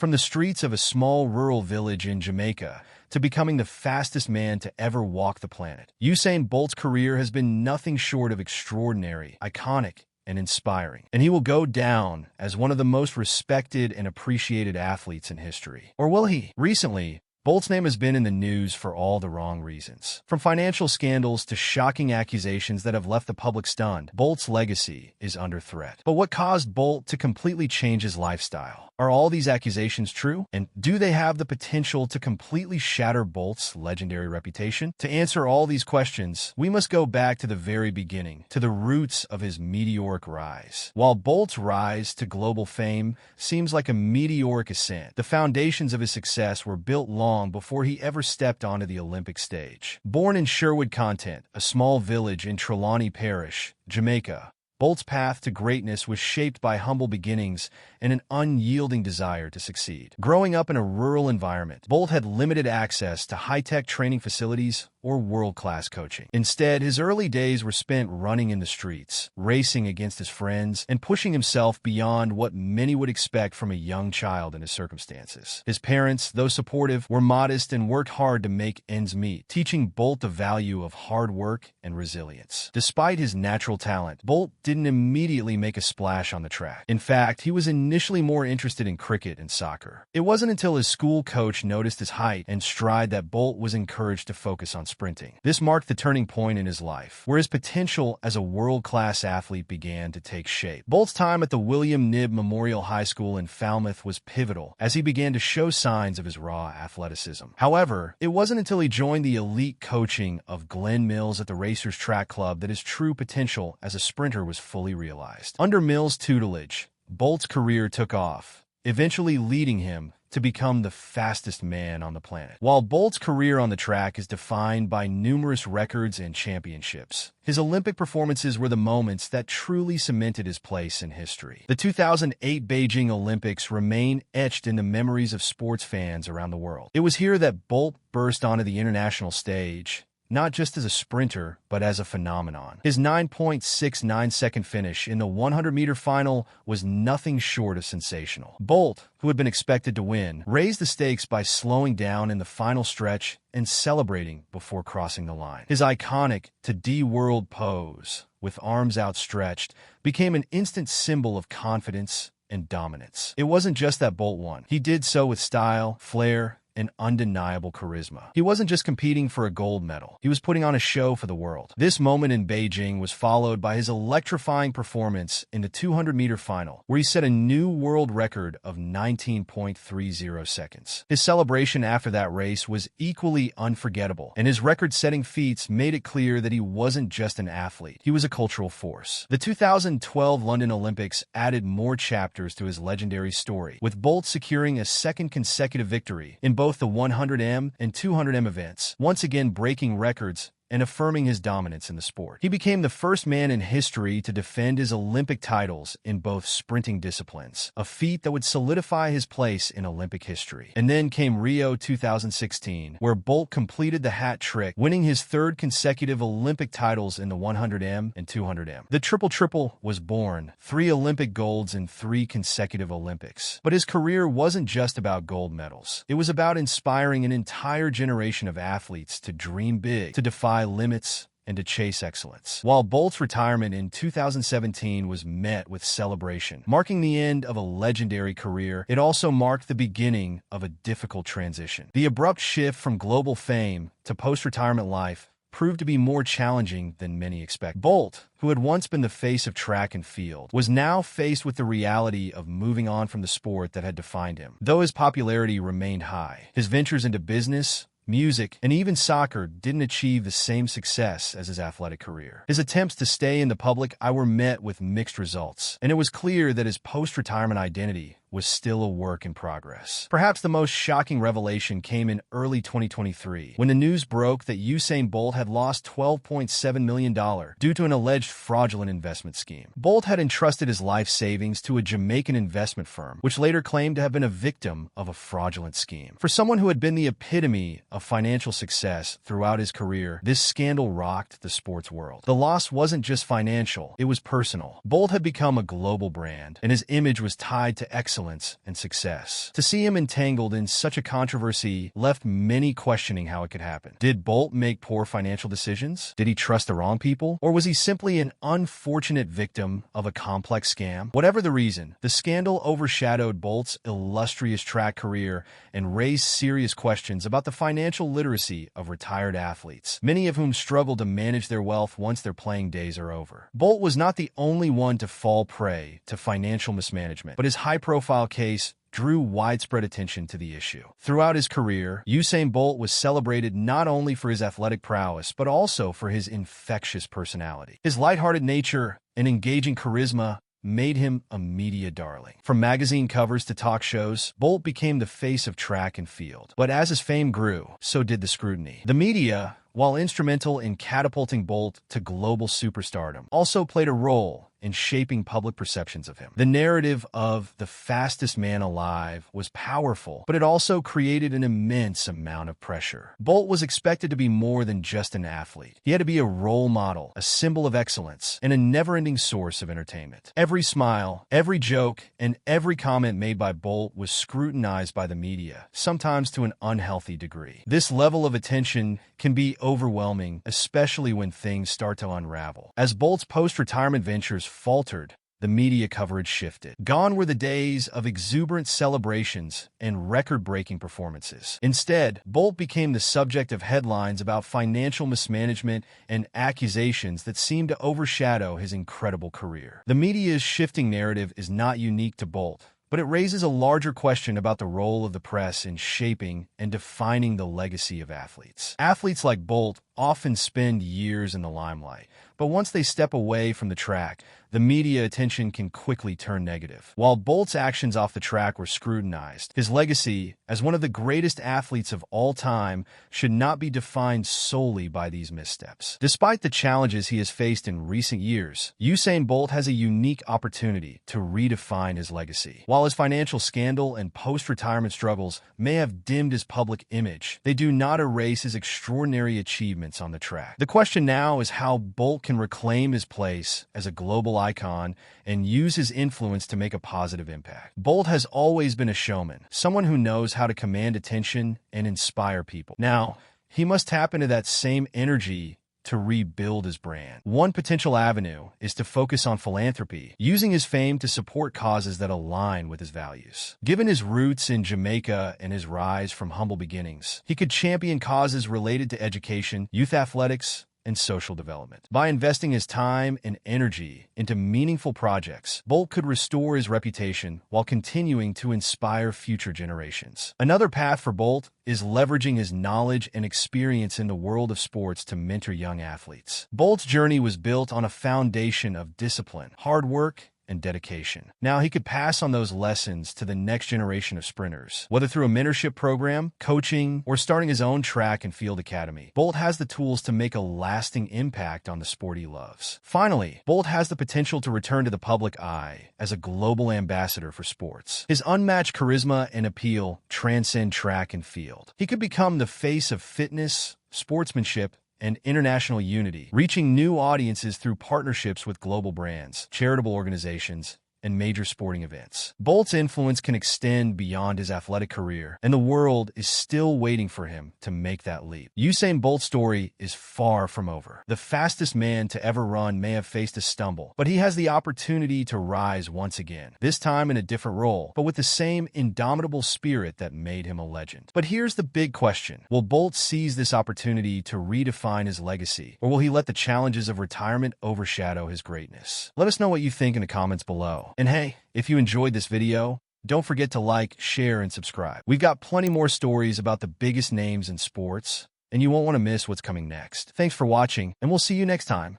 From the streets of a small rural village in Jamaica to becoming the fastest man to ever walk the planet, Usain Bolt's career has been nothing short of extraordinary, iconic, and inspiring. And he will go down as one of the most respected and appreciated athletes in history. Or will he? Recently, Bolt's name has been in the news for all the wrong reasons. From financial scandals to shocking accusations that have left the public stunned, Bolt's legacy is under threat. But what caused Bolt to completely change his lifestyle? Are all these accusations true? And do they have the potential to completely shatter Bolt's legendary reputation? To answer all these questions, we must go back to the very beginning, to the roots of his meteoric rise. While Bolt's rise to global fame seems like a meteoric ascent, the foundations of his success were built long before he ever stepped onto the Olympic stage. Born in Sherwood Content, a small village in Trelawney Parish, Jamaica, Bolt's path to greatness was shaped by humble beginnings and an unyielding desire to succeed. Growing up in a rural environment, Bolt had limited access to high-tech training facilities or world-class coaching. Instead, his early days were spent running in the streets, racing against his friends, and pushing himself beyond what many would expect from a young child in his circumstances. His parents, though supportive, were modest and worked hard to make ends meet, teaching Bolt the value of hard work and resilience. Despite his natural talent, Bolt didn't immediately make a splash on the track. In fact, he was initially more interested in cricket and soccer. It wasn't until his school coach noticed his height and stride that Bolt was encouraged to focus on sprinting. This marked the turning point in his life, where his potential as a world-class athlete began to take shape. Bolt's time at the William Knibb Memorial High School in Falmouth was pivotal as he began to show signs of his raw athleticism. However, it wasn't until he joined the elite coaching of Glenn Mills at the Racers Track Club that his true potential as a sprinter was fully realized. Under Mills' tutelage, Bolt's career took off, eventually leading him to become the fastest man on the planet. While Bolt's career on the track is defined by numerous records and championships, his Olympic performances were the moments that truly cemented his place in history. The 2008 Beijing Olympics remain etched in the memories of sports fans around the world. It was here that Bolt burst onto the international stage, not just as a sprinter, but as a phenomenon. His 9.69-second finish in the 100-meter final was nothing short of sensational. Bolt, who had been expected to win, raised the stakes by slowing down in the final stretch and celebrating before crossing the line. His iconic to-D-World pose, with arms outstretched, became an instant symbol of confidence and dominance. It wasn't just that Bolt won. He did so with style, flair, and undeniable charisma. He wasn't just competing for a gold medal. He was putting on a show for the world. This moment in Beijing was followed by his electrifying performance in the 200-meter final, where he set a new world record of 19.30 seconds. His celebration after that race was equally unforgettable, and his record-setting feats made it clear that he wasn't just an athlete. He was a cultural force. The 2012 London Olympics added more chapters to his legendary story, with Bolt securing a second consecutive victory in both the 100m and 200m events, once again breaking records and affirming his dominance in the sport. He became the first man in history to defend his Olympic titles in both sprinting disciplines, a feat that would solidify his place in Olympic history. And then came Rio 2016, where Bolt completed the hat trick, winning his third consecutive Olympic titles in the 100m and 200m. The triple-triple was born, 3 Olympic golds in 3 consecutive Olympics. But his career wasn't just about gold medals. It was about inspiring an entire generation of athletes to dream big, to defy limits, and to chase excellence. While Bolt's retirement in 2017 was met with celebration, marking the end of a legendary career, it also marked the beginning of a difficult transition. The abrupt shift from global fame to post-retirement life proved to be more challenging than many expected. Bolt, who had once been the face of track and field, was now faced with the reality of moving on from the sport that had defined him. Though his popularity remained high, his ventures into business, music, and even soccer didn't achieve the same success as his athletic career. His attempts to stay in the public eye were met with mixed results, and it was clear that his post-retirement identity was still a work in progress. Perhaps the most shocking revelation came in early 2023, when the news broke that Usain Bolt had lost $12.7 million due to an alleged fraudulent investment scheme. Bolt had entrusted his life savings to a Jamaican investment firm, which later claimed to have been a victim of a fraudulent scheme. For someone who had been the epitome of financial success throughout his career, this scandal rocked the sports world. The loss wasn't just financial, it was personal. Bolt had become a global brand, and his image was tied to excellence excellence and success. To see him entangled in such a controversy left many questioning how it could happen. Did Bolt make poor financial decisions? Did he trust the wrong people? Or was he simply an unfortunate victim of a complex scam? Whatever the reason, the scandal overshadowed Bolt's illustrious track career and raised serious questions about the financial literacy of retired athletes, many of whom struggle to manage their wealth once their playing days are over. Bolt was not the only one to fall prey to financial mismanagement, but his high-profile case drew widespread attention to the issue. Throughout his career, Usain Bolt was celebrated not only for his athletic prowess, but also for his infectious personality. His lighthearted nature and engaging charisma made him a media darling. From magazine covers to talk shows, Bolt became the face of track and field. But as his fame grew, so did the scrutiny. The media, while instrumental in catapulting Bolt to global superstardom, also played a role in shaping public perceptions of him. The narrative of the fastest man alive was powerful, but it also created an immense amount of pressure. Bolt was expected to be more than just an athlete. He had to be a role model, a symbol of excellence, and a never-ending source of entertainment. Every smile, every joke, and every comment made by Bolt was scrutinized by the media, sometimes to an unhealthy degree. This level of attention can be overwhelming, especially when things start to unravel. As Bolt's post-retirement ventures faltered, the media coverage shifted. Gone were the days of exuberant celebrations and record-breaking performances. Instead, Bolt became the subject of headlines about financial mismanagement and accusations that seemed to overshadow his incredible career. The media's shifting narrative is not unique to Bolt, but it raises a larger question about the role of the press in shaping and defining the legacy of athletes. Athletes like Bolt often spend years in the limelight, but once they step away from the track, the media attention can quickly turn negative. While Bolt's actions off the track were scrutinized, his legacy as one of the greatest athletes of all time should not be defined solely by these missteps. Despite the challenges he has faced in recent years, Usain Bolt has a unique opportunity to redefine his legacy. While his financial scandal and post-retirement struggles may have dimmed his public image, they do not erase his extraordinary achievements on the track. The question now is how Bolt can reclaim his place as a global icon and use his influence to make a positive impact. Bolt has always been a showman, someone who knows how to command attention and inspire people. Now, he must tap into that same energy to rebuild his brand. One potential avenue is to focus on philanthropy, using his fame to support causes that align with his values. Given his roots in Jamaica and his rise from humble beginnings, he could champion causes related to education, youth athletics, and social development. By investing his time and energy into meaningful projects, Bolt could restore his reputation while continuing to inspire future generations. Another path for Bolt is leveraging his knowledge and experience in the world of sports to mentor young athletes. Bolt's journey was built on a foundation of discipline, hard work, and dedication. Now he could pass on those lessons to the next generation of sprinters. Whether through a mentorship program, coaching, or starting his own track and field academy, Bolt has the tools to make a lasting impact on the sport he loves. Finally, Bolt has the potential to return to the public eye as a global ambassador for sports. His unmatched charisma and appeal transcend track and field. He could become the face of fitness, sportsmanship, and international unity, reaching new audiences through partnerships with global brands, charitable organizations, and major sporting events. Bolt's influence can extend beyond his athletic career, and the world is still waiting for him to make that leap. Usain Bolt's story is far from over. The fastest man to ever run may have faced a stumble, but he has the opportunity to rise once again, this time in a different role, but with the same indomitable spirit that made him a legend. But here's the big question. Will Bolt seize this opportunity to redefine his legacy, or will he let the challenges of retirement overshadow his greatness? Let us know what you think in the comments below. And hey, if you enjoyed this video, don't forget to like, share, and subscribe. We've got plenty more stories about the biggest names in sports, and you won't want to miss what's coming next. Thanks for watching, and we'll see you next time.